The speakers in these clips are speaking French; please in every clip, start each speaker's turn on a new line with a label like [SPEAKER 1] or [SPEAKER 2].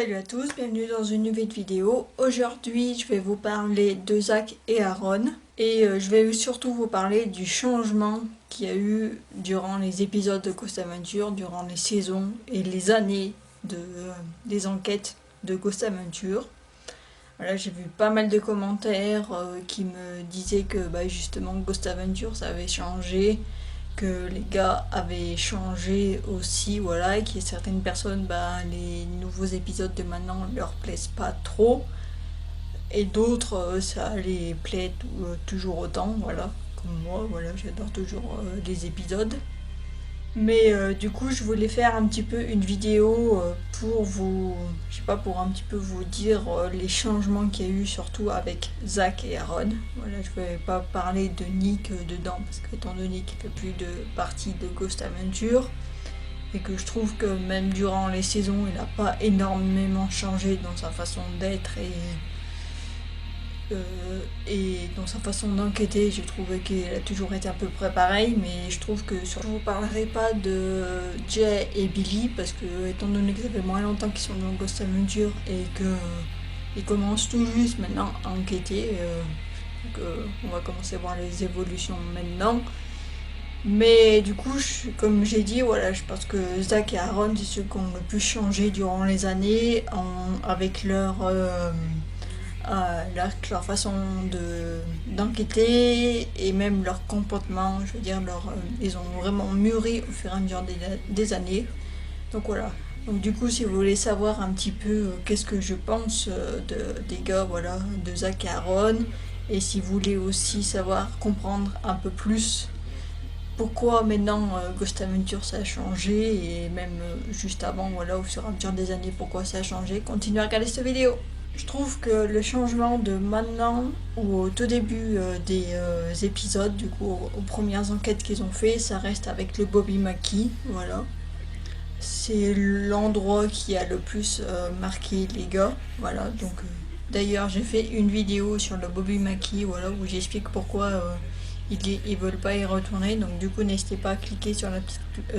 [SPEAKER 1] Salut à tous, bienvenue dans une nouvelle vidéo. Aujourd'hui, je vais vous parler de Zack et Aaron. Et je vais surtout vous parler du changement qu'il y a eu durant les épisodes de Ghost Adventure, durant les saisons et les années des enquêtes de Ghost Adventure. Voilà, j'ai vu pas mal de commentaires qui me disaient que justement Ghost Adventure ça avait changé, que les gars avaient changé aussi, voilà, et qu'il y a certaines personnes, les nouveaux épisodes de maintenant leur plaisent pas trop, et d'autres, ça les plaît toujours autant, voilà, comme moi, voilà, j'adore toujours les épisodes. Mais du coup, je voulais faire un petit peu une vidéo pour vous, je sais pas, pour un petit peu vous dire les changements qu'il y a eu, surtout avec Zack et Aaron. Voilà, je vais pas parler de Nick dedans, parce qu'étant donné qu'il fait plus de partie de Ghost Adventure, et que je trouve que même durant les saisons, il n'a pas énormément changé dans sa façon d'être et dans sa façon d'enquêter, j'ai trouvé qu'il a toujours été à peu près pareil, mais je trouve que surtout je ne vous parlerai pas de Jay et Billy parce que étant donné que ça fait moins longtemps qu'ils sont dans Ghost Adventure et que ils commencent tout juste maintenant à enquêter, on va commencer à voir les évolutions maintenant. Mais du coup, comme j'ai dit, voilà, je pense que Zack et Aaron, c'est ceux qui ont le plus changé durant les années avec leur façon d'enquêter et même leur comportement. Je veux dire, ils ont vraiment mûri au fur et à mesure des années. Donc voilà. Donc du coup, si vous voulez savoir un petit peu qu'est-ce que je pense des gars, voilà, de Zack et Aaron, et si vous voulez aussi savoir comprendre un peu plus pourquoi maintenant Ghost Adventure ça a changé et même juste avant, voilà, au fur et à mesure des années, pourquoi ça a changé, continuez à regarder cette vidéo. Je trouve que le changement de maintenant ou au tout début des épisodes, du coup aux premières enquêtes qu'ils ont fait, ça reste avec le Bobby Mackey, voilà. C'est l'endroit qui a le plus marqué les gars, voilà. Donc d'ailleurs j'ai fait une vidéo sur le Bobby Mackey, voilà, où j'explique pourquoi ils veulent pas y retourner. Donc du coup n'hésitez pas à cliquer sur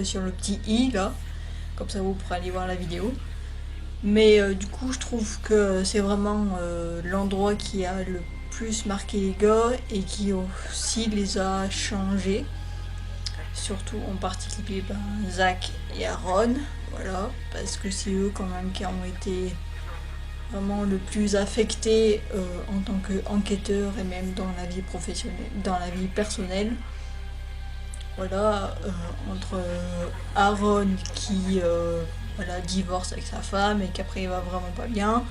[SPEAKER 1] sur le petit i là, comme ça vous pourrez aller voir la vidéo. Mais du coup, je trouve que c'est vraiment l'endroit qui a le plus marqué les gars et qui aussi les a changés. Surtout en particulier Zack et Aaron, voilà, parce que c'est eux quand même qui ont été vraiment le plus affectés en tant qu'enquêteurs et même dans la vie professionnelle, dans la vie personnelle. Voilà, entre Aaron qui voilà, divorce avec sa femme et qu'après il va vraiment pas bien.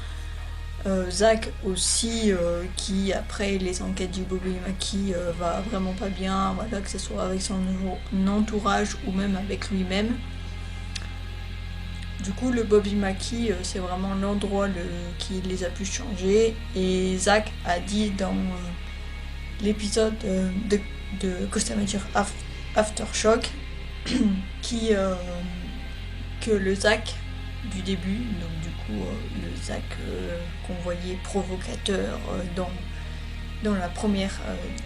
[SPEAKER 1] Zack aussi qui après les enquêtes du Bobby Mackey va vraiment pas bien, voilà, que ce soit avec son entourage ou même avec lui-même. Du coup le Bobby Mackey c'est vraiment l'endroit qui les a pu changer, et Zack a dit dans l'épisode de Ghost Adventure Aftershock que le Zack du début, donc du coup le Zack qu'on voyait provocateur dans la première,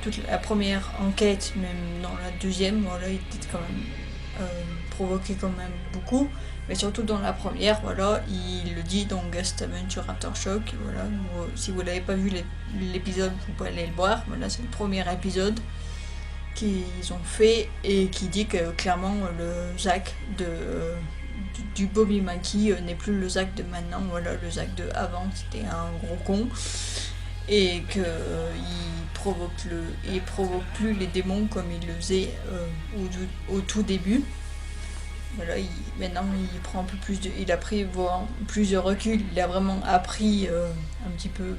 [SPEAKER 1] toute la première enquête, même dans la deuxième, voilà, il était quand même provoqué quand même beaucoup, mais surtout dans la première, voilà, il le dit dans Ghost Adventure Aftershock, voilà, si vous n'avez pas vu l'épisode, vous pouvez aller le voir, voilà, c'est le premier épisode qu'ils ont fait et qui dit que clairement le Zack du Bobby Mackey n'est plus le Zack de maintenant, voilà, le Zack de avant c'était un gros con et que il provoque plus les démons comme il le faisait au tout début. Voilà, maintenant il prend un peu plus il a pris plus de recul, il a vraiment appris un petit peu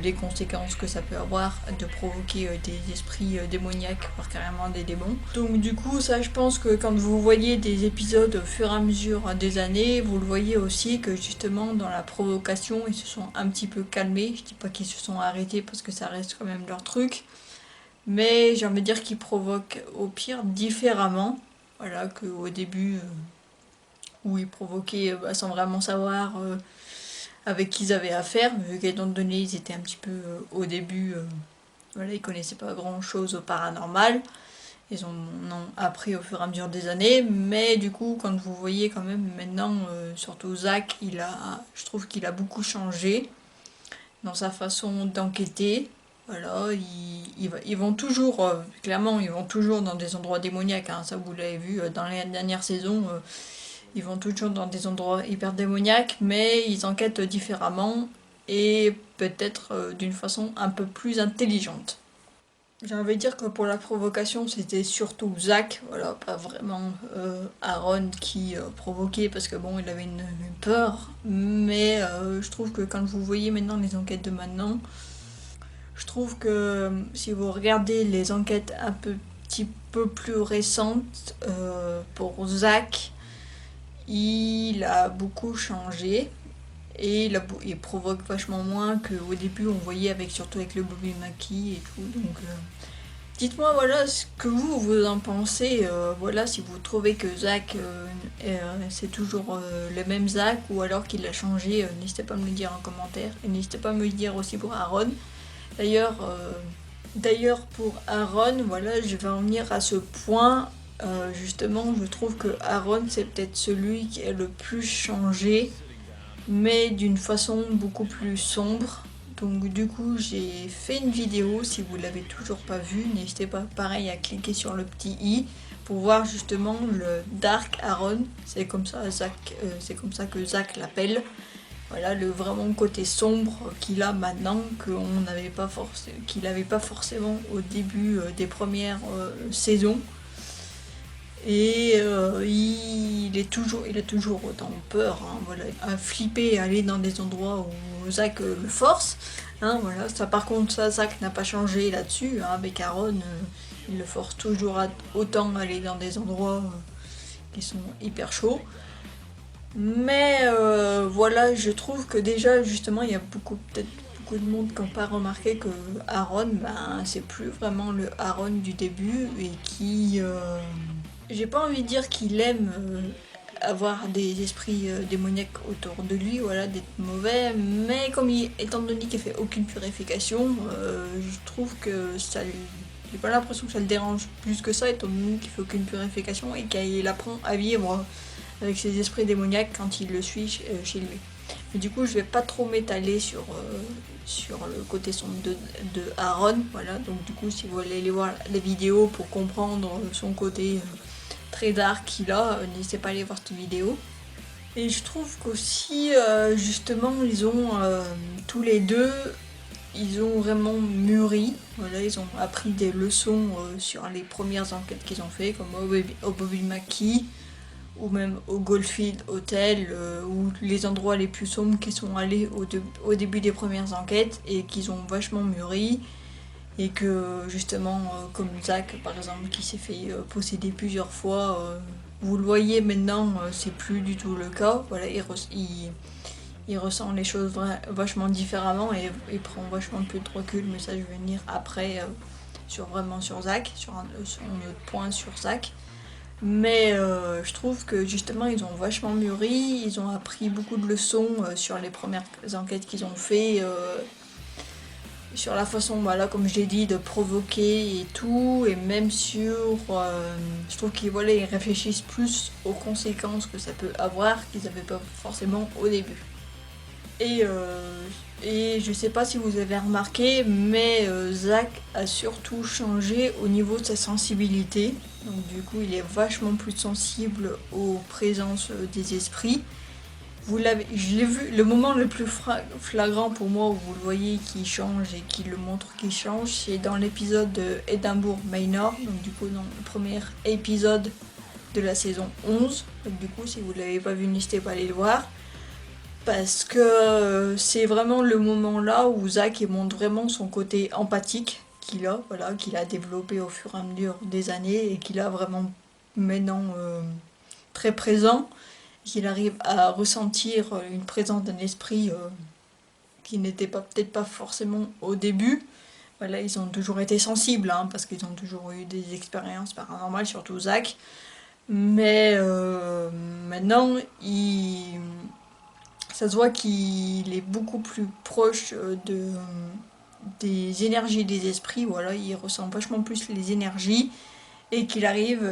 [SPEAKER 1] les conséquences que ça peut avoir de provoquer des esprits démoniaques, voire carrément des démons. Donc du coup ça, je pense que quand vous voyez des épisodes au fur et à mesure des années, vous le voyez aussi que justement dans la provocation ils se sont un petit peu calmés. Je dis pas qu'ils se sont arrêtés parce que ça reste quand même leur truc, mais j'ai envie de dire qu'ils provoquent au pire différemment, voilà, qu'au début où ils provoquaient sans vraiment savoir avec qui ils avaient affaire, vu qu'étant donné ils étaient un petit peu au début, voilà, ils connaissaient pas grand chose au paranormal, Ils ont appris au fur et à mesure des années, mais du coup, quand vous voyez quand même maintenant, surtout Zach, je trouve qu'il a beaucoup changé dans sa façon d'enquêter. Voilà, ils vont toujours, clairement, ils vont toujours dans des endroits démoniaques, hein, ça vous l'avez vu dans les dernières saisons, ils vont toujours dans des endroits hyper démoniaques, mais ils enquêtent différemment et peut-être d'une façon un peu plus intelligente. J'ai envie de dire que pour la provocation, c'était surtout Zach, voilà, pas vraiment Aaron qui provoquait parce que bon, il avait une peur. Mais je trouve que quand vous voyez maintenant les enquêtes de maintenant, je trouve que si vous regardez les enquêtes un petit peu plus récentes pour Zach, il a beaucoup changé. Et il provoque vachement moins qu'au début on voyait surtout avec le Bobby Mackie et tout. Donc dites-moi voilà ce que vous en pensez. Voilà si vous trouvez que Zach c'est toujours le même Zach ou alors qu'il a changé. N'hésitez pas à me le dire en commentaire et n'hésitez pas à me le dire aussi pour Aaron. D'ailleurs, pour Aaron, voilà, je vais en venir à ce point. Justement, je trouve que Aaron c'est peut-être celui qui a le plus changé, mais d'une façon beaucoup plus sombre. Donc du coup j'ai fait une vidéo, si vous l'avez toujours pas vue, n'hésitez pas pareil à cliquer sur le petit i pour voir justement le Dark Aaron, c'est comme ça que Zach l'appelle. Voilà le vraiment côté sombre qu'il a maintenant, qu'il n'avait pas forcément au début des premières saisons. Et il a toujours autant peur, hein, voilà, à flipper, à aller dans des endroits où Zach le force. Hein, voilà. Ça, par contre, ça, Zach n'a pas changé là-dessus. Hein, avec Aaron, il le force toujours autant à aller dans des endroits qui sont hyper chauds. Mais voilà, je trouve que déjà, justement, il y a peut-être beaucoup de monde qui n'ont pas remarqué que Aaron, ben, c'est plus vraiment le Aaron du début et qui. J'ai pas envie de dire qu'il aime avoir des esprits démoniaques autour de lui, voilà, d'être mauvais, mais étant donné qu'il fait aucune purification, je trouve que j'ai pas l'impression que ça le dérange plus que ça, étant donné qu'il fait aucune purification et qu'il apprend à vivre avec ses esprits démoniaques quand il le suit chez lui. Mais du coup, je vais pas trop m'étaler sur le côté sombre de Aaron, voilà, donc du coup, si vous voulez aller voir les vidéos pour comprendre son côté très dark qu'il a, n'hésitez pas à aller voir cette vidéo. Et je trouve qu'aussi, justement, ils ont tous les deux, ils ont vraiment mûri. Voilà, ils ont appris des leçons sur les premières enquêtes qu'ils ont fait, comme au Bobby Mackie, ou même au Goldfield Hotel, ou les endroits les plus sombres qui sont allés au début des premières enquêtes et qu'ils ont vachement mûri. Et que justement, comme Zach par exemple, qui s'est fait posséder plusieurs fois, vous le voyez maintenant, c'est plus du tout le cas. Voilà, il ressent les choses vachement différemment et il prend vachement plus de recul, mais ça je vais venir après sur Zach, sur un autre point sur Zach. Mais je trouve que justement ils ont vachement mûri, ils ont appris beaucoup de leçons sur les premières enquêtes qu'ils ont fait. Sur la façon, voilà, comme je l'ai dit, de provoquer et tout, et même je trouve qu'ils ils réfléchissent plus aux conséquences que ça peut avoir qu'ils n'avaient pas forcément au début. Et je sais pas si vous avez remarqué, mais Zach a surtout changé au niveau de sa sensibilité. Donc du coup, il est vachement plus sensible aux présences des esprits. Je l'ai vu, le moment le plus flagrant pour moi où vous le voyez qui change et qui le montre qui change, c'est dans l'épisode de Edinburgh Manor, donc du coup dans le premier épisode de la saison 11. Donc du coup, si vous ne l'avez pas vu, n'hésitez pas à aller le voir. Parce que c'est vraiment le moment là où Zach montre vraiment son côté empathique qu'il a développé au fur et à mesure des années et qu'il a vraiment maintenant très présent. Qu'il arrive à ressentir une présence d'un esprit qui n'était peut-être pas forcément au début. Voilà, ils ont toujours été sensibles, hein, parce qu'ils ont toujours eu des expériences paranormales, surtout Zach. Mais maintenant, ça se voit qu'il est beaucoup plus proche des énergies des esprits. Voilà, il ressent vachement plus les énergies. et qu'il arrive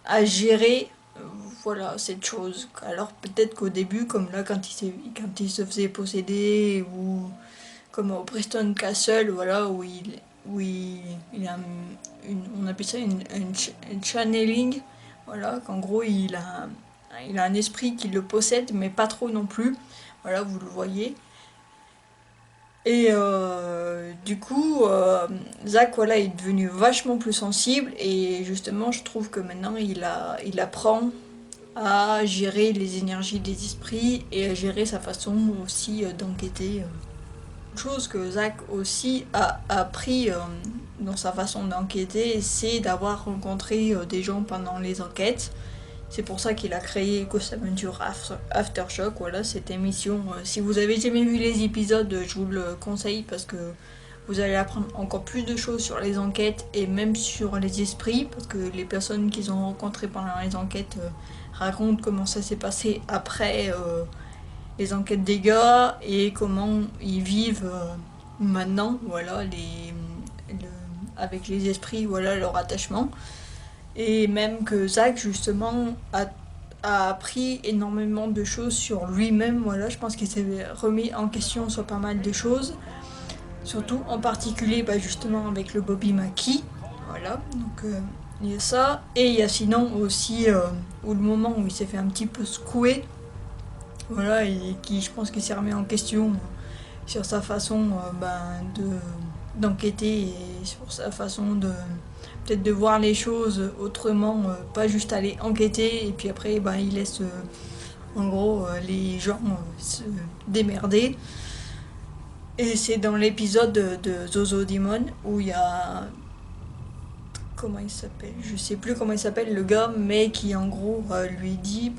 [SPEAKER 1] à gérer voilà cette chose. Alors peut-être qu'au début, comme là quand il se faisait posséder, ou comme au Preston Castle, voilà, il a on appelle ça une channeling, voilà, qu'en gros il a un esprit qui le possède, mais pas trop non plus, voilà, vous le voyez. Et du coup, Zach, voilà, est devenu vachement plus sensible, et justement, je trouve que maintenant, il apprend à gérer les énergies des esprits et à gérer sa façon aussi d'enquêter. Chose que Zach aussi a appris dans sa façon d'enquêter, c'est d'avoir rencontré des gens pendant les enquêtes. C'est pour ça qu'il a créé Ghost Adventure Aftershock, voilà, cette émission. Si vous avez jamais vu les épisodes, je vous le conseille parce que vous allez apprendre encore plus de choses sur les enquêtes et même sur les esprits, parce que les personnes qu'ils ont rencontrées pendant les enquêtes racontent comment ça s'est passé après les enquêtes des gars et comment ils vivent maintenant, voilà, avec les esprits, voilà, leur attachement. Et même que Zach, justement, a appris énormément de choses sur lui-même. Voilà, je pense qu'il s'est remis en question sur pas mal de choses. Surtout, en particulier, justement, avec le Bobby Mackey. Voilà, donc il y a ça. Et il y a sinon aussi où le moment où il s'est fait un petit peu secouer. Voilà, et qui, je pense qu'il s'est remis en question sur sa façon d'enquêter et sur sa façon de peut-être de voir les choses autrement, pas juste aller enquêter et puis après il laisse en gros les gens se démerder. Et c'est dans l'épisode de Zozo Demon où il y a comment il s'appelle, je sais plus comment il s'appelle le gars, mais qui en gros lui dit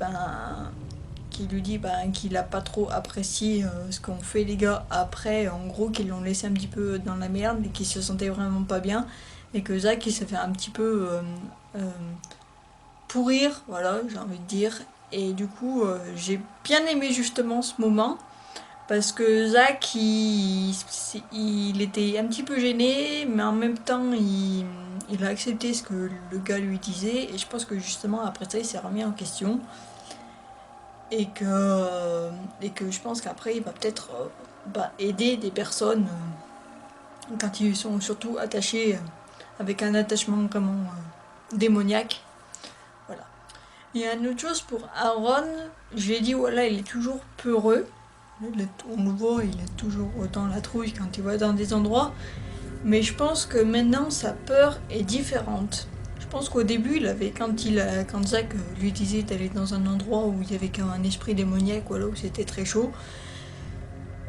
[SPEAKER 1] qu'il a pas trop apprécié ce qu'ont fait les gars après, en gros qu'ils l'ont laissé un petit peu dans la merde et qu'il se sentait vraiment pas bien, et que Zach il s'est fait un petit peu pourrir, voilà, j'ai envie de dire. Et du coup j'ai bien aimé justement ce moment parce que Zach il était un petit peu gêné, mais en même temps il a accepté ce que le gars lui disait, et je pense que justement après ça il s'est remis en question et que je pense qu'après il va peut-être aider des personnes quand ils sont surtout attachés avec un attachement vraiment démoniaque. Voilà. Il y a une autre chose pour Aaron, j'ai dit voilà, il est toujours peureux. On le voit, il est toujours dans la trouille quand il va dans des endroits. Mais je pense que maintenant sa peur est différente. Je pense qu'au début, quand Zach lui disait d'aller dans un endroit où il y avait qu'un esprit démoniaque, voilà, où c'était très chaud,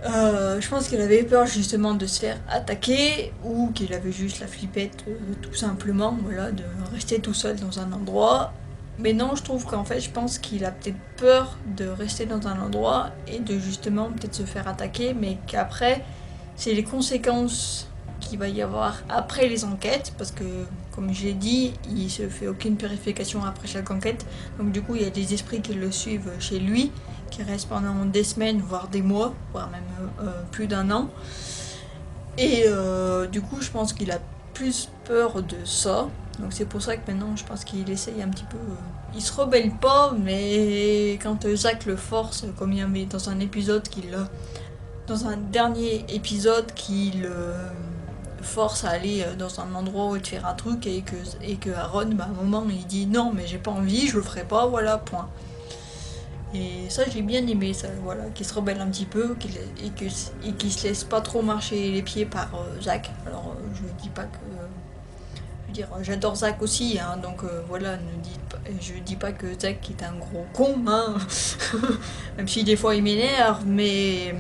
[SPEAKER 1] je pense qu'il avait peur justement de se faire attaquer, ou qu'il avait juste la flippette tout simplement, voilà, de rester tout seul dans un endroit. Mais non, je trouve qu'en fait, je pense qu'il a peut-être peur de rester dans un endroit et de justement peut-être se faire attaquer, mais qu'après, c'est les conséquences qu'il va y avoir après les enquêtes, parce que, comme je l'ai dit, il se fait aucune purification après chaque enquête, donc du coup, il y a des esprits qui le suivent chez lui, qui restent pendant des semaines, voire des mois, voire même plus d'un an. Et du coup, je pense qu'il a plus peur de ça. Donc c'est pour ça que maintenant, je pense qu'il essaye un petit peu. Il se rebelle pas, mais quand Zach le force, comme il y avait dans un épisode dans un dernier épisode, qu'il force à aller dans un endroit où il faire un truc, et que Aaron, à un moment, il dit non, mais j'ai pas envie, je le ferai pas, voilà, point. Et ça, j'ai bien aimé, ça, voilà, qu'il se rebelle un petit peu, et qu'il se laisse pas trop marcher les pieds par Zach. Alors, je dis pas que. Je veux dire, j'adore Zach aussi, hein, donc voilà, je dis pas que Zach est un gros con, hein, même si des fois il m'énerve, mais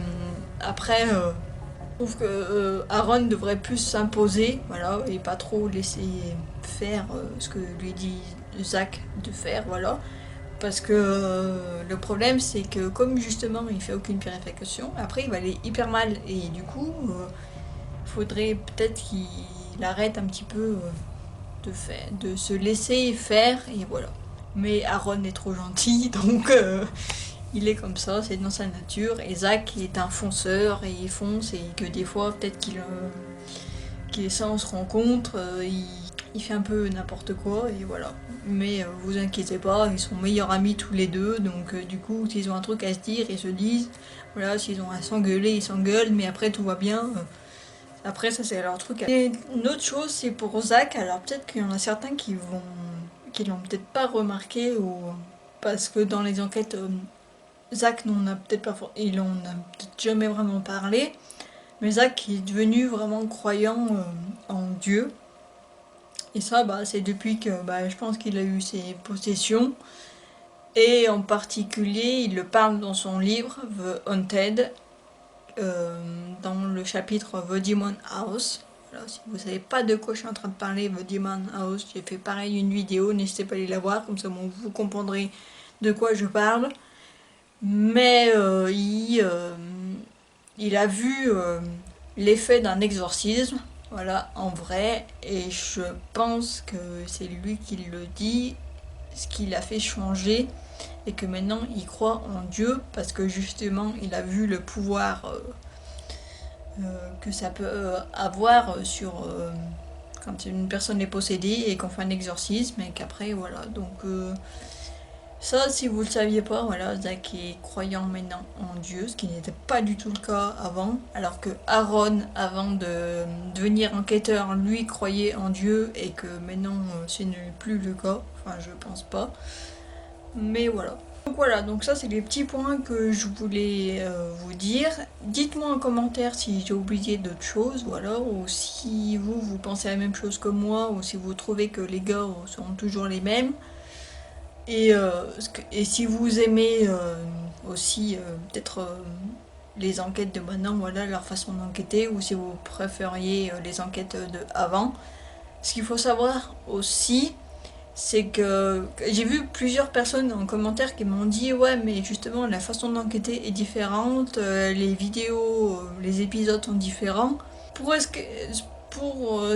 [SPEAKER 1] après, je trouve que Aaron devrait plus s'imposer, voilà, et pas trop laisser faire ce que lui dit Zach de faire, voilà. Parce que le problème, c'est que comme justement il fait aucune purification, après il va aller hyper mal. Et du coup, faudrait peut-être qu'il arrête un petit peu de se laisser faire, et voilà. Mais Aaron est trop gentil, donc il est comme ça, c'est dans sa nature. Et Zach est un fonceur, et il fonce, et que des fois, peut-être qu'il ça on se rencontre, il fait un peu n'importe quoi et voilà. Mais vous inquiétez pas, ils sont meilleurs amis tous les deux, donc du coup s'ils ont un truc à se dire, ils se disent, voilà, s'ils ont à s'engueuler, ils s'engueulent, mais après tout va bien. Après ça c'est leur truc. Et une autre chose c'est pour Zach, alors peut-être qu'il y en a certains qui l'ont peut-être pas remarqué ou parce que dans les enquêtes, Zach n'en a peut-être pas, il en a peut-être jamais vraiment parlé, mais Zach est devenu vraiment croyant en Dieu. Et ça, bah, c'est depuis que bah, je pense qu'il a eu ses possessions. Et en particulier, il le parle dans son livre The Haunted, dans le chapitre The Demon House. Voilà, si vous savez pas de quoi je suis en train de parler, The Demon House, j'ai fait pareil une vidéo, n'hésitez pas à aller la voir, comme ça bon, vous comprendrez de quoi je parle. Mais il a vu l'effet d'un exorcisme, voilà, en vrai, et je pense que c'est lui qui le dit, ce qui l'a fait changer, et que maintenant il croit en Dieu, parce que justement il a vu le pouvoir que ça peut avoir sur quand une personne est possédée et qu'on fait un exorcisme, et qu'après, voilà, donc... ça, si vous le saviez pas, voilà, Zach est croyant maintenant en Dieu, ce qui n'était pas du tout le cas avant. Alors que Aaron, avant de devenir enquêteur, lui croyait en Dieu et que maintenant ce n'est plus le cas. Enfin, je pense pas. Mais voilà. Donc voilà, donc ça c'est les petits points que je voulais vous dire. Dites-moi en commentaire si j'ai oublié d'autres choses, voilà, ou si vous pensez la même chose que moi, ou si vous trouvez que les gars sont toujours les mêmes. Et si vous aimez aussi peut-être les enquêtes de maintenant, voilà leur façon d'enquêter, ou si vous préfériez les enquêtes de avant. Ce qu'il faut savoir aussi, c'est que j'ai vu plusieurs personnes en commentaire qui m'ont dit ouais mais justement la façon d'enquêter est différente, les vidéos, les épisodes sont différents. Pour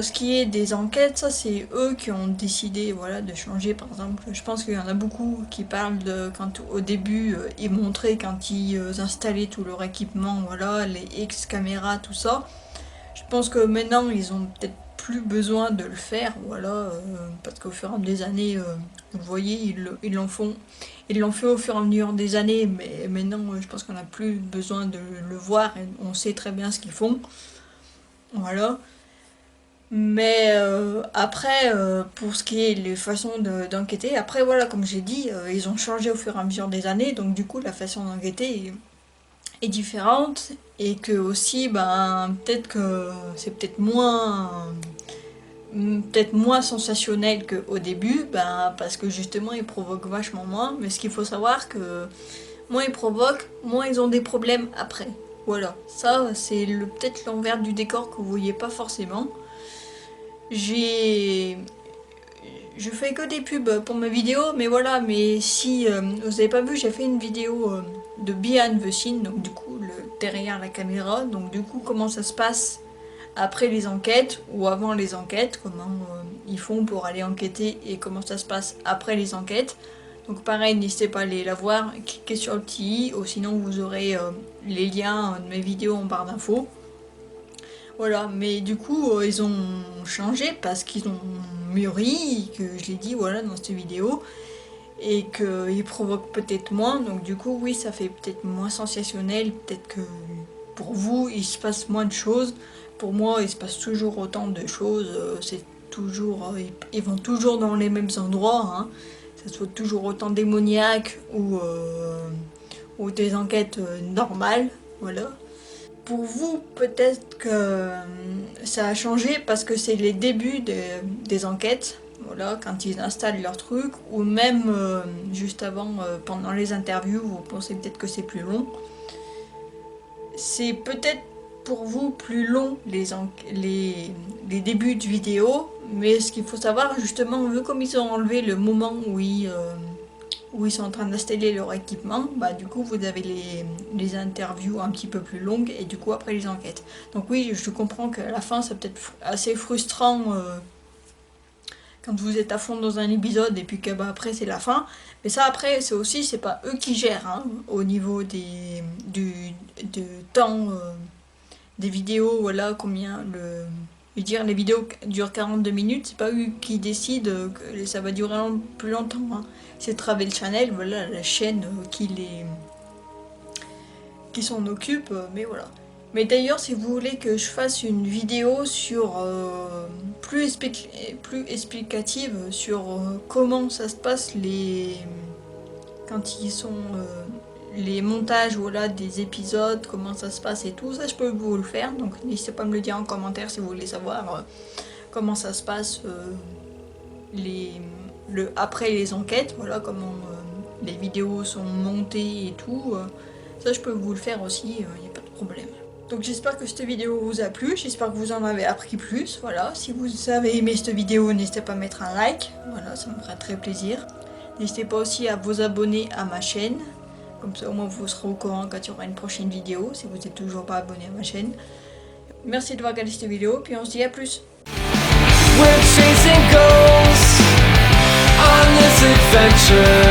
[SPEAKER 1] ce qui est des enquêtes, ça c'est eux qui ont décidé voilà, de changer. Par exemple, je pense qu'il y en a beaucoup qui parlent de quand au début ils montraient quand ils installaient tout leur équipement, voilà, les X caméras, tout ça. Je pense que maintenant ils ont peut-être plus besoin de le faire, voilà, parce qu'au fur et à mesure des années, vous voyez, ils l'en font. Ils l'ont fait au fur et à mesure des années, mais maintenant je pense qu'on n'a plus besoin de le voir et on sait très bien ce qu'ils font. Voilà. Mais après, pour ce qui est les façons d'enquêter, après voilà, comme j'ai dit, ils ont changé au fur et à mesure des années, donc du coup la façon d'enquêter est différente, et que aussi, ben, peut-être que c'est peut-être moins sensationnel qu'au début, ben, parce que justement ils provoquent vachement moins, mais ce qu'il faut savoir que moins ils provoquent, moins ils ont des problèmes après. Voilà, ça c'est peut-être l'envers du décor que vous voyez pas forcément. J'ai je fais que des pubs pour mes vidéos, mais voilà, mais si vous avez pas vu, j'ai fait une vidéo de behind the scene, donc du coup derrière la caméra, donc du coup comment ça se passe après les enquêtes ou avant les enquêtes, comment ils font pour aller enquêter et comment ça se passe après les enquêtes. Donc pareil, n'hésitez pas à aller la voir, cliquez sur le petit i, ou sinon vous aurez les liens de mes vidéos en barre d'infos. Voilà, mais du coup, ils ont changé parce qu'ils ont mûri, que je l'ai dit voilà dans cette vidéo, et qu'ils provoquent peut-être moins, donc du coup, oui, ça fait peut-être moins sensationnel, peut-être que pour vous, il se passe moins de choses. Pour moi, il se passe toujours autant de choses, c'est toujours, ils vont toujours dans les mêmes endroits, hein. Ça soit toujours autant démoniaque ou des enquêtes normales, voilà. Pour vous, peut-être que ça a changé parce que c'est les débuts des enquêtes, voilà, quand ils installent leur truc, ou même juste avant, pendant les interviews, vous pensez peut-être que c'est plus long. C'est peut-être pour vous plus long les débuts de vidéo, mais ce qu'il faut savoir, justement, vu comme ils ont enlevé le moment où ils sont en train d'installer leur équipement, bah du coup vous avez les interviews un petit peu plus longues et du coup après les enquêtes. Donc oui, je comprends qu'à la fin c'est peut-être assez frustrant quand vous êtes à fond dans un épisode et puis que bah, après c'est la fin. Mais ça après c'est aussi, c'est pas eux qui gèrent hein, au niveau du temps des vidéos, voilà combien Je veux dire, les vidéos durent 42 minutes, c'est pas eux qui décident que ça va durer plus longtemps. Hein. C'est Travel Channel, voilà, la chaîne qui s'en occupe, mais voilà. Mais d'ailleurs, si vous voulez que je fasse une vidéo sur plus explicative sur comment ça se passe quand ils sont les montages, voilà, des épisodes, comment ça se passe et tout, ça je peux vous le faire. Donc n'hésitez pas à me le dire en commentaire si vous voulez savoir comment ça se passe après les enquêtes, voilà, comment les vidéos sont montées et tout. Ça je peux vous le faire aussi, il n'y a pas de problème. Donc j'espère que cette vidéo vous a plu, j'espère que vous en avez appris plus, voilà. Si vous avez aimé cette vidéo, n'hésitez pas à mettre un like, voilà, ça me ferait très plaisir. N'hésitez pas aussi à vous abonner à ma chaîne, comme ça au moins vous serez au courant quand il y aura une prochaine vidéo, si vous n'êtes toujours pas abonné à ma chaîne. Merci d'avoir regardé cette vidéo, puis on se dit à plus.
[SPEAKER 2] We're chasing goals on this adventure.